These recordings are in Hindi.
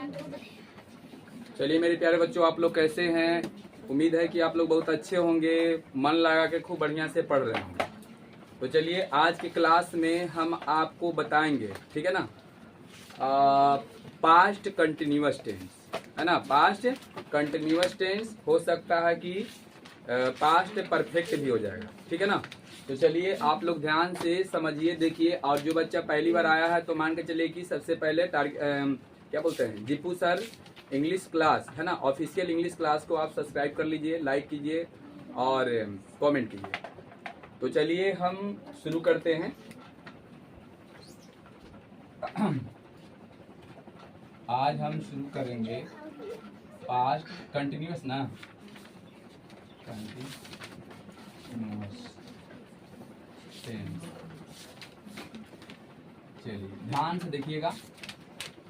चलिए मेरे प्यारे बच्चों, आप लोग कैसे हैं? उम्मीद है कि आप लोग बहुत अच्छे होंगे, मन लगा के खूब बढ़िया से पढ़ रहे होंगे। तो चलिए आज की क्लास में हम आपको बताएंगे, ठीक है ना, पास्ट कंटिन्यूअस टेंस, है ना। पास्ट कंटिन्यूअस टेंस हो सकता है कि पास्ट परफेक्ट भी हो जाएगा, ठीक है ना। तो चलिए आप लोग ध्यान से समझिए, देखिए। और जो बच्चा पहली बार आया है तो मान के चलिए कि सबसे पहले क्या बोलते हैं, जीपू सर इंग्लिश क्लास, है ना, ऑफिशियल इंग्लिश क्लास को आप सब्सक्राइब कर लीजिए, लाइक कीजिए और कमेंट कीजिए। तो चलिए हम शुरू करते हैं। आज हम शुरू करेंगे पास्ट कंटिन्यूअस ना, कंटिन्यूअस टेंस। चलिए ध्यान से देखिएगा,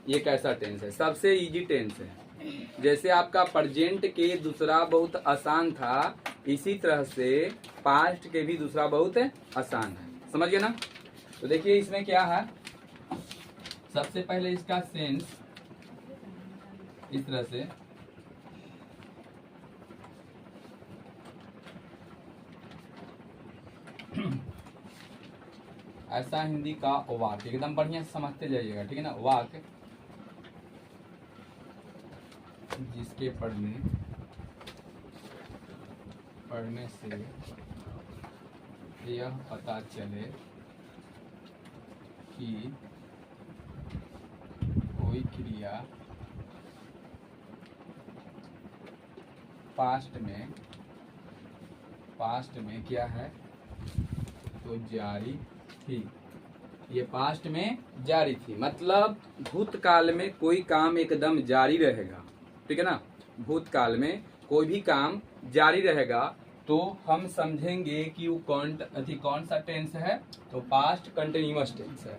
ये कैसा टेंस है, सबसे इजी टेंस है। जैसे आपका प्रेजेंट के दूसरा बहुत आसान था, इसी तरह से पास्ट के भी दूसरा बहुत आसान है, समझ गए ना। तो देखिए इसमें क्या है, सबसे पहले इसका सेंस इस तरह से, ऐसा हिंदी का वाक्य एकदम बढ़िया से समझते जाइएगा, ठीक है ना। वाक्य जिसके पढ़ने से यह पता चले कि कोई क्रिया पास्ट में क्या है, तो जारी थी। ये पास्ट में जारी थी, मतलब भूतकाल में कोई काम एकदम जारी रहेगा, ठीक है ना। भूतकाल में कोई भी काम जारी रहेगा तो हम समझेंगे कि वो कौन सा टेंस है, तो पास्ट कंटिन्यूअस टेंस है।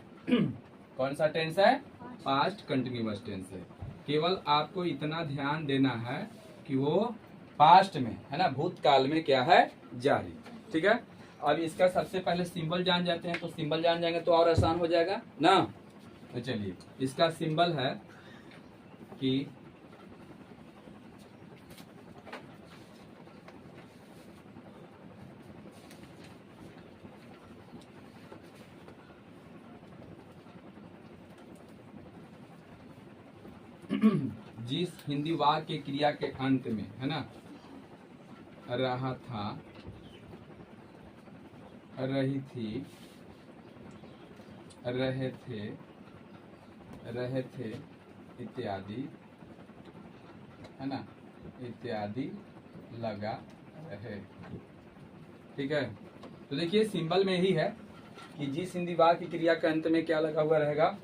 कौन सा टेंस है? पास्ट कंटिन्यूअस टेंस है। केवल आपको इतना ध्यान देना है कि वो पास्ट में है ना, भूतकाल में क्या है, जारी, ठीक है। अब इसका सबसे पहले सिंबल जान जाते हैं, तो सिंबल जान जाएंगे तो और आसान हो जाएगा ना। तो चलिए इसका सिंबल है कि जिस हिंदी वाक्य के क्रिया के अंत में, है ना, रहा था, रही थी, रहे थे इत्यादि, है ना, इत्यादि लगा रहे, ठीक है। तो देखिए सिंबल में ही है कि जिस हिंदी वाक्य की क्रिया के अंत में क्या लगा हुआ रहेगा,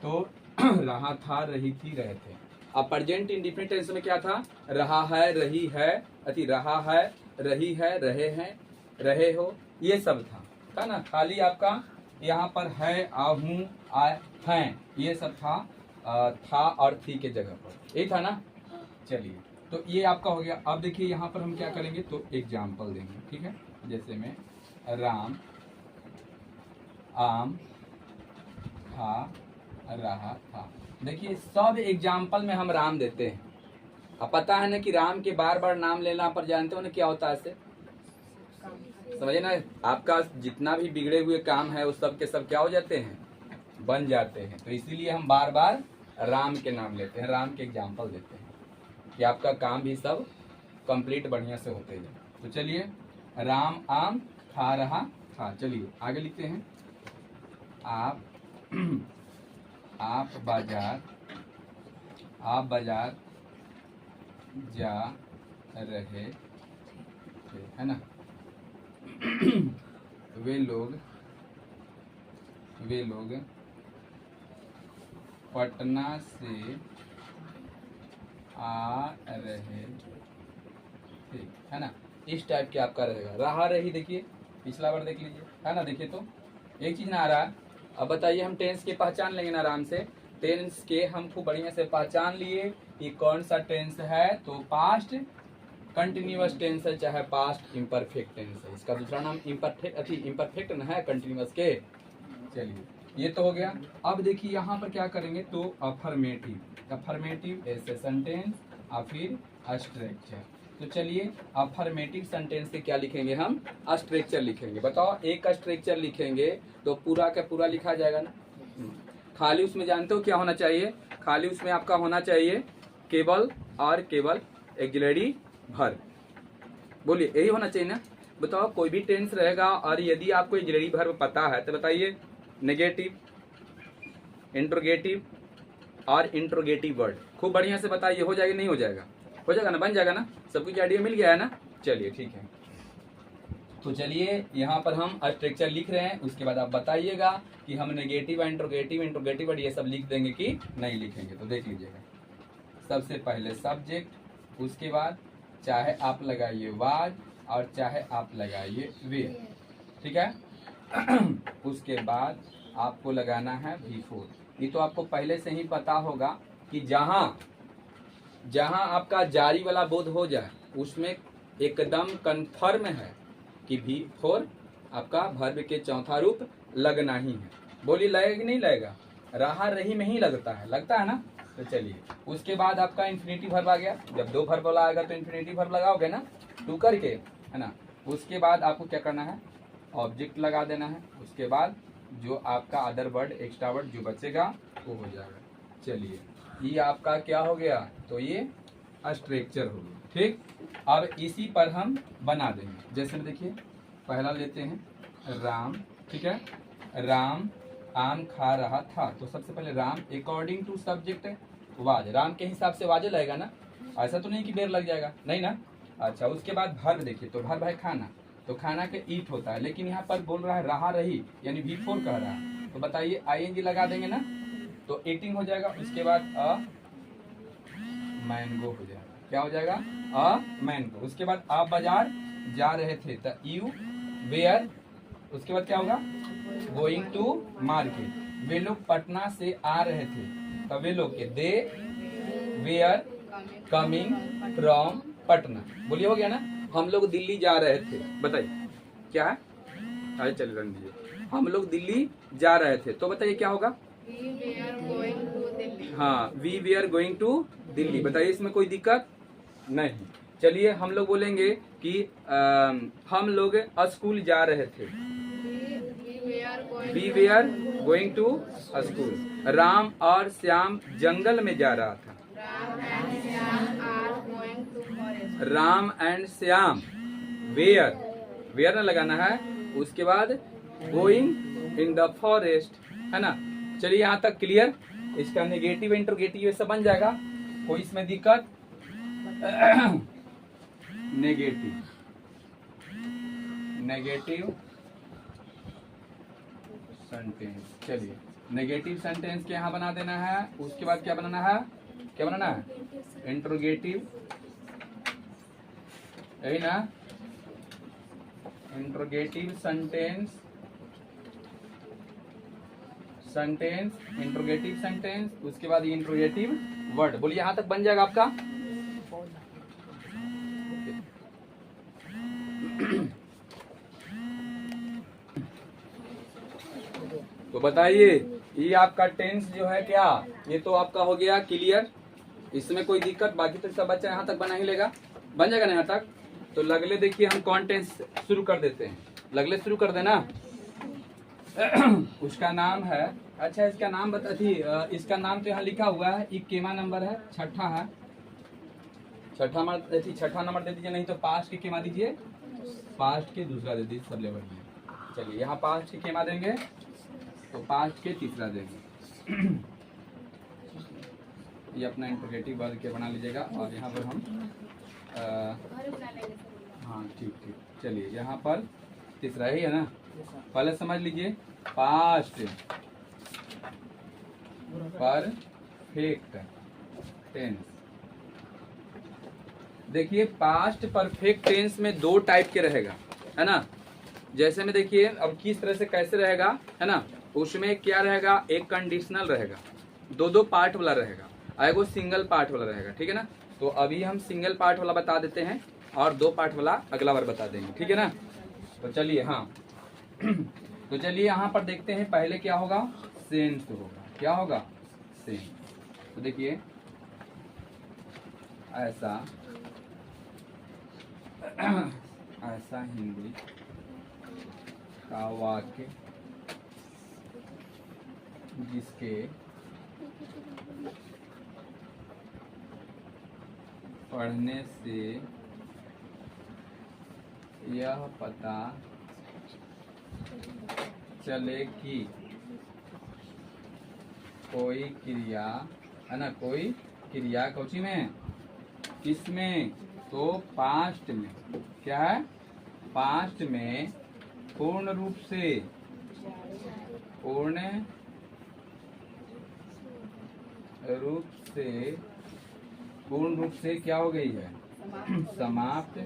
तो रहा था, रही थी, रहे थे। अब प्रेजेंट इंडेफिनिट टेंस में क्या था, रहा है, रही है, रहा है, रही है, रहे हैं, रहे हो, ये सब था ना। खाली आपका यहाँ पर है, आहूं, आए, हैं, ये सब था और थी के जगह पर, यही था ना। चलिए तो ये आपका हो गया। अब देखिए यहाँ पर हम क्या करेंगे, तो एग्जाम्पल देंगे, ठीक है। जैसे में राम, आम, था, रहा था। देखिए सब एग्जाम्पल में हम राम देते हैं। अब पता है ना कि राम के बार बार नाम लेना पर जानते हो ना क्या होता है, इससे समझे ना, आपका जितना भी बिगड़े हुए काम है उस सब के सब क्या हो जाते हैं, बन जाते हैं। तो इसीलिए हम बार बार राम के नाम लेते हैं, राम के एग्जाम्पल देते हैं कि आपका काम भी सब कंप्लीट बढ़िया से होते जाए। तो चलिए राम, आम, खा, रहा था। चलिए आगे लिखते हैं। आप बाजार जा रहे थे, है ना। वे लोग पटना से आ रहे थे, है ना। इस टाइप के आपका रहेगा। रहा, रही, देखिए पिछला बार देख लीजिए, है ना। देखिए तो एक चीज ना आ रहा है। अब बताइए हम टेंस के पहचान लेंगे ना आराम से। टेंस के हम खूब बढ़िया से पहचान लिए कि कौन सा टेंस है, तो पास्ट कंटिन्यूअस टेंस है, चाहे पास्ट इम्परफेक्ट टेंस है। इसका दूसरा नाम इम्परफेक्ट न है कंटिन्यूअस के। चलिए ये तो हो गया। अब देखिए यहाँ पर क्या करेंगे, तो अफर्मेटिव, अफर्मेटिव, ऐसे सेंटेंस और फिर स्ट्रक्चर। तो चलिए अफर्मेटिव सेंटेंस से क्या लिखेंगे हम, स्ट्रक्चर लिखेंगे। बताओ एक स्ट्रक्चर लिखेंगे तो पूरा का पूरा लिखा जाएगा ना। खाली उसमें जानते हो क्या होना चाहिए, खाली उसमें आपका होना चाहिए केवल और केवल ऑक्सिलरी वर्ब। बोलिए यही होना चाहिए ना। बताओ कोई भी टेंस रहेगा और यदि आपको ऑक्सिलरी वर्ब पता है तो बताइए नेगेटिव, इंट्रोगेटिव और इंट्रोगेटिव वर्ड खूब बढ़िया से बताइए, हो जाएगा नहीं हो जाएगा, हो जाएगा ना, बन जाएगा ना, सब कुछ आइडिया मिल गया है ना। चलिए ठीक है, तो चलिए यहाँ पर हम स्ट्रक्चर लिख रहे हैं, उसके बाद आप बताइएगा कि हम नेगेटिव, इंट्रोगेटिव वर्ड ये सब लिख देंगे कि नहीं लिखेंगे। तो देख लीजिएगा, सबसे पहले सब्जेक्ट, उसके बाद चाहे आप लगाइए वाज और चाहे आप लगाइए वे, ठीक है। उसके बाद आपको लगाना है बिफोर। ये तो आपको पहले से ही पता होगा कि जहाँ जहाँ आपका जारी वाला बोध हो जाए उसमें एकदम कन्फर्म है कि बिफोर आपका वर्ब के चौथा रूप लगना ही है। बोलिए लगेगा कि नहीं लगेगा, रहा रही में ही लगता है ना। तो चलिए उसके बाद आपका इन्फिनेटिव वर्ब आ गया। जब दो वर्ब वाला आएगा तो इन्फिनेटिव वर्ब लगाओगे ना टू करके, है ना। उसके बाद आपको क्या करना है, ऑब्जेक्ट लगा देना है। उसके बाद जो आपका अदर वर्ड, एक्स्ट्रा वर्ड जो बचेगा वो हो जाएगा। चलिए ये आपका क्या हो गया, तो ये स्ट्रक्चर हो गया, ठीक। अब इसी पर हम बना देंगे। जैसे देखिए पहला लेते हैं राम, ठीक है। राम आम खा रहा था, तो सबसे पहले Ram according to subject was, Ram के हिसाब से वाजे लगेगा ना, ऐसा तो नहीं कि बेर लग जाएगा, नहीं ना। अच्छा उसके बाद वर्ब देखिए, तो वर्ब है खाना, तो खाना के ईट होता है, लेकिन यहाँ पर बोल रहा है रहा रही, यानी बिफोर कह रहा है, तो बताइए आईएनजी लगा देंगे ना, तो ईटिंग हो जाएगा। उसके बाद अ मैंगो हो जाएगा, क्या हो जाएगा, अ मैंगो। उसके बाद आप बाजार जा रहे थे, तो यू वेयर, उसके बाद क्या होगा, गोइंग टू मार्केट। वे लोग पटना से आ रहे थे, तो वे लोग के दे वेयर कमिंग फ्रॉम पटना। बोलिए हो गया ना। हम लोग दिल्ली जा रहे थे, बताइए क्या है, अरे चलिए रन दीजिए। हम लोग दिल्ली जा रहे थे, तो बताइए क्या होगा, हाँ we we are going to Delhi. बताइए इसमें कोई दिक्कत नहीं। चलिए हम लोग बोलेंगे कि हम लोग स्कूल जा रहे थे, we we are going to school. Ram और श्याम जंगल में जा रहा था, Ram and Shyam were, were न लगाना है। उसके बाद गोइंग इन द फॉरेस्ट, है ना। चलिए यहाँ तक क्लियर। इसका नेगेटिव, इंट्रोगेटिव ये सब बन जाएगा, कोई इसमें दिक्कत नेगेटिव, नेगेटिव सेंटेंस। चलिए नेगेटिव सेंटेंस के यहाँ बना देना है। उसके बाद क्या बनाना है, क्या बनाना है, इंट्रोगेटिव, यही ना, interrogative sentence, sentence, interrogative sentence. उसके बाद इंट्रोगेटिव वर्ड। बोलिए यहां तक बन जाएगा आपका। तो बताइए ये आपका टेंस जो है क्या, ये तो आपका हो गया क्लियर, इसमें कोई दिक्कत, बाकी तो सब बच्चा यहाँ तक बना ही लेगा, बन जाएगा ना यहाँ तक। तो लगले देखिए हम कौन टेंस शुरू कर देते हैं, लगले शुरू कर देना। उसका नाम है, अच्छा इसका नाम बता थी, इसका नाम तो यहाँ लिखा हुआ है, इक्कीवा नंबर है, छठा है, छठा नंबर दे दीजिए, नहीं तो पास्ट के केमा दीजिए, पास्ट के दूसरा दे दीजिए, सब लेवल में। चलिए यहाँ पास्ट के केमा देंगे, तो पास्ट के तीसरा देंगे। ये अपना इंट्रोगेटिव वर्ड के बना लीजिएगा। और यहाँ पर हम हाँ ठीक ठीक, चलिए यहाँ पर तीसरा ही है ना, पहले समझ लीजिए पास्ट परफेक्ट टेंस। देखिए पास्ट परफेक्ट टेंस में दो टाइप के रहेगा, है ना। जैसे में देखिए अब किस तरह से कैसे रहेगा, है ना। उसमें क्या रहेगा, एक कंडीशनल रहेगा, दो पार्ट वाला रहेगा, और एगो सिंगल पार्ट वाला रहेगा, ठीक है ना। तो अभी हम सिंगल पार्ट वाला बता देते हैं और दो पार्ट वाला अगला बार बता देंगे, ठीक है ना। तो चलिए हाँ तो चलिए यहाँ पर देखते हैं, पहले क्या होगा, सेंस होगा, क्या होगा, सेंस। तो देखिए ऐसा ऐसा हिंदी का वाक्य जिसके पढ़ने से यह पता चले कि कोई क्रिया है ना, कोई क्रिया कौची में, किसमें, तो पास्ट में, क्या है, पास्ट में पूर्ण रूप से क्या हो गई है, समाप्त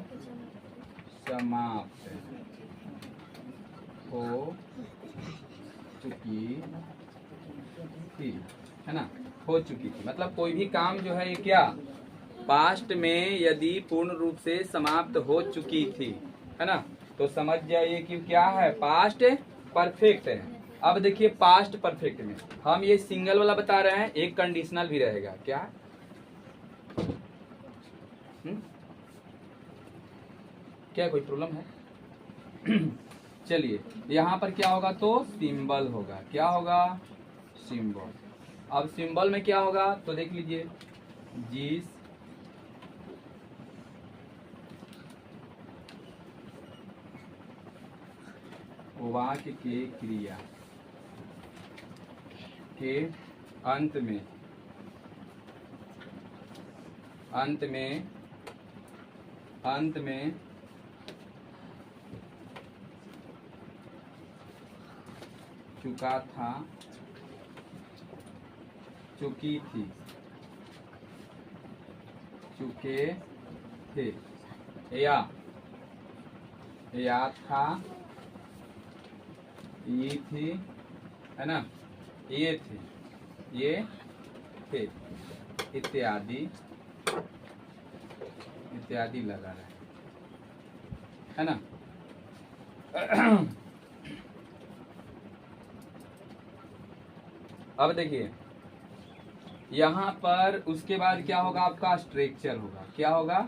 हो चुकी थी, है ना, हो चुकी थी। मतलब कोई भी काम जो है ये क्या, पास्ट में यदि पूर्ण रूप से समाप्त हो चुकी थी, है ना, तो समझ जाइए कि क्या है, पास्ट परफेक्ट है। अब देखिए पास्ट परफेक्ट में हम ये सिंगल वाला बता रहे हैं, एक कंडीशनल भी रहेगा, क्या क्या कोई प्रॉब्लम है? चलिए यहाँ पर क्या होगा, तो सिंबल होगा, क्या होगा, सिंबल। अब सिंबल में क्या होगा, तो देख लीजिए, जिस वाक्य के क्रिया के अंत में चुका था, चुकी थी, चुके थे, या था, ये थी, है ना, ये थे, ये थे, इत्यादि लगा रहा है ना। अब देखिए यहाँ पर उसके बाद क्या होगा, आपका स्ट्रक्चर होगा, क्या होगा,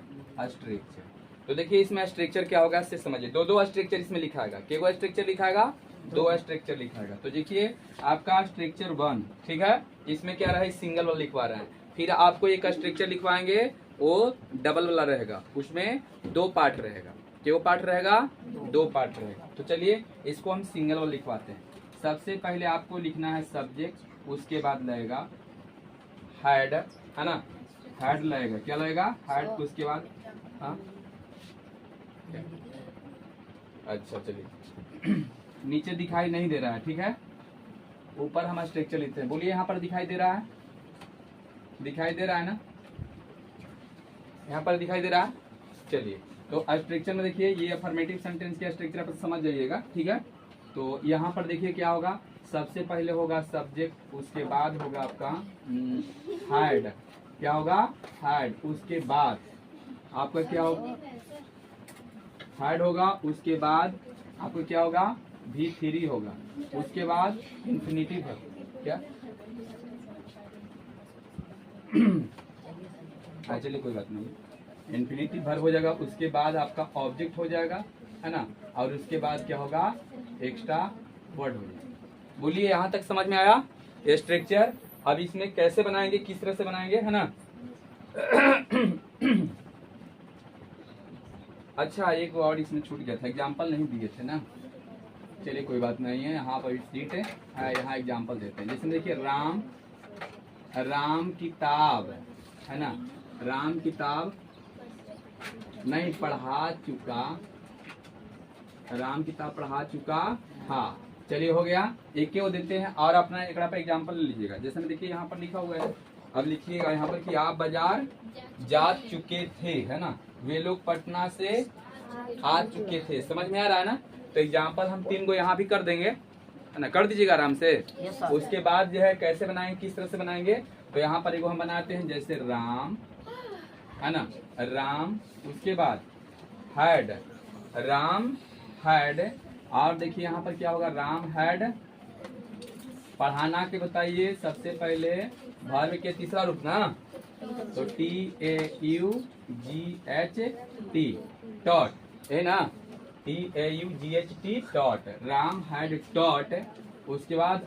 स्ट्रक्चर। तो देखिए इसमें स्ट्रक्चर क्या होगा, इससे समझिए, दो स्ट्रक्चर इसमें लिखाएगा, क्या स्ट्रक्चर लिखाएगा, दो स्ट्रक्चर लिखाएगा। तो देखिए आपका स्ट्रक्चर 1, ठीक है, इसमें क्या रहा है, सिंगल वाला लिखवा रहा है, फिर आपको एक स्ट्रक्चर लिखवाएंगे, वो डबल वाला रहेगा, उसमें 2 पार्ट रहेगा, क्या पार्ट रहेगा, 2 पार्ट रहेगा। तो चलिए इसको हम सिंगल वाला लिखवाते हैं। सबसे पहले आपको लिखना है सब्जेक्ट, उसके बाद लगेगा हेड, है ना, हेड लगेगा, क्या लगेगा, हेड, उसके बाद हाँ अच्छा चलिए नीचे दिखाई नहीं दे रहा है, ठीक है, ऊपर हम स्ट्रक्चर लिखते हैं। बोलिए यहाँ पर दिखाई दे रहा है, दिखाई दे रहा है ना, यहाँ पर दिखाई दे रहा है। चलिए तो स्ट्रक्चर में देखिए, ये अफर्मेटिव सेंटेंस के स्ट्रक्चर आप समझ जाइएगा, ठीक है। तो यहाँ पर देखिए क्या होगा, सबसे पहले होगा सब्जेक्ट, उसके बाद होगा आपका हेड, क्या होगा, हेड, उसके बाद आपका क्या होगा, हेड होगा, उसके बाद आपको क्या होगा, V3 होगा, उसके बाद इंफिनिटिव है, क्या चलिए कोई बात नहीं, इंफिनिटिव वर्ब हो जाएगा, उसके बाद आपका ऑब्जेक्ट हो जाएगा, है ना, और उसके बाद क्या होगा, एक्स्ट्रा वर्ड हो जाएगा। बोलिए यहाँ तक समझ में आया ये स्ट्रक्चर। अब इसमें कैसे बनाएंगे, किस तरह से बनाएंगे, है ना। अच्छा एक और इसमें छूट गया था, एग्जाम्पल नहीं दिए थे ना, चलिए कोई बात नहीं है, यहाँ पर सीट है, यहाँ एग्जाम्पल देते हैं। जैसे देखिए राम किताब, है ना, राम किताब नहीं पढ़ा चुका, राम किताब पढ़ा चुका, हाँ चलिए हो गया, एक वो देते हैं। और अपना एक पे एग्जाम्पल ले लीजिएगा, जैसे में देखिए यहाँ पर लिखा हुआ है, अब लिखिएगा यहाँ पर कि आप बाजार जा चुके थे, है ना, वे लोग पटना से आ चुके थे, समझ में आ रहा है ना। तो एग्जाम्पल हम 3 को यहाँ भी कर देंगे, है ना, कर दीजिएगा आराम से। उसके बाद जो है कैसे बनाएंगे, किस तरह से बनाएंगे, तो यहाँ पर एक हम बनाते हैं, जैसे राम, है ना, राम, उसके बाद हैड, राम हैड, और देखिए यहाँ पर क्या होगा, राम हैड पढ़ाना के बताइए, सबसे पहले वर्ब के तीसरा रूप ना, तो TAUGHT टॉट है ना, TAUGHT taught. Ram had taught, उसके बाद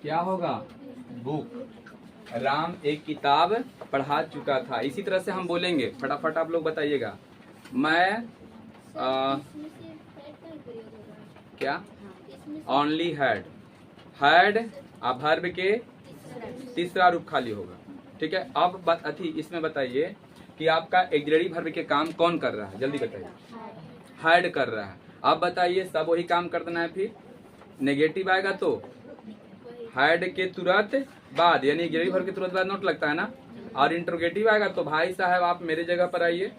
क्या होगा, बुक। राम एक किताब पढ़ा चुका था। इसी तरह से हम बोलेंगे, फटाफट आप लोग बताइएगा। मैं क्या, ओनली हैड, हैड अब वर्ब के तीसरा रूप खाली होगा। ठीक है, अब इसमें बताइए कि आपका ऑक्सिलरी वर्ब के काम कौन कर रहा है, जल्दी बताइए। हैड कर रहा है। अब बताइए सब वही काम कर देना है। फिर नेगेटिव आएगा तो हैड के तुरंत बाद, यानी ऑक्सिलरी वर्ब के तुरंत बाद नोट लगता है ना। और इंट्रोगेटिव आएगा तो भाई साहब आप मेरे जगह पर आइए,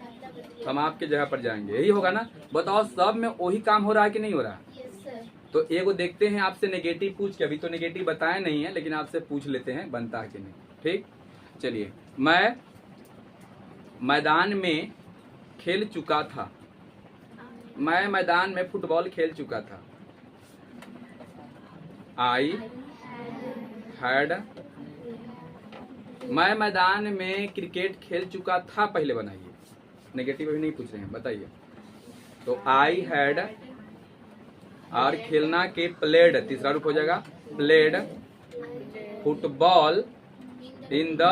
हम आपके जगह पर जाएंगे, यही होगा ना। बताओ सब में वही काम हो रहा है कि नहीं हो रहा है? तो एगो देखते हैं आपसे नेगेटिव पूछ के, अभी तो नेगेटिव बताया नहीं है लेकिन आपसे पूछ लेते हैं बनता है कि नहीं। ठीक, चलिए। मैं मैदान में खेल चुका था। मैं मैदान में फुटबॉल खेल चुका था। आई हैड, मैं मैदान में क्रिकेट खेल चुका था, पहले बनाइए, नेगेटिव अभी नहीं पूछ रहे हैं, बताइए। तो आई हैड और खेलना के प्लेड, तीसरा रूप हो जाएगा, played football in the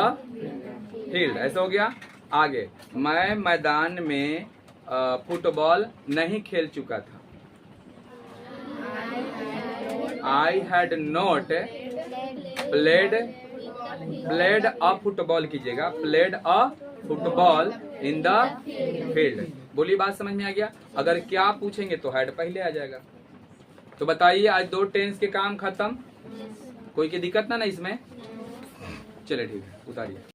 field, ऐसा हो गया। आगे, मैं मैदान में फुटबॉल नहीं खेल चुका था। I had not played a football कीजिएगा, played a football in the field. बोलिए बात समझ में आ गया? अगर क्या पूछेंगे तो हैड पहले आ जाएगा। तो बताइए आज 2 टेंस के काम खत्म, कोई की दिक्कत ना इसमें? चलिए ठीक है, उतारिए।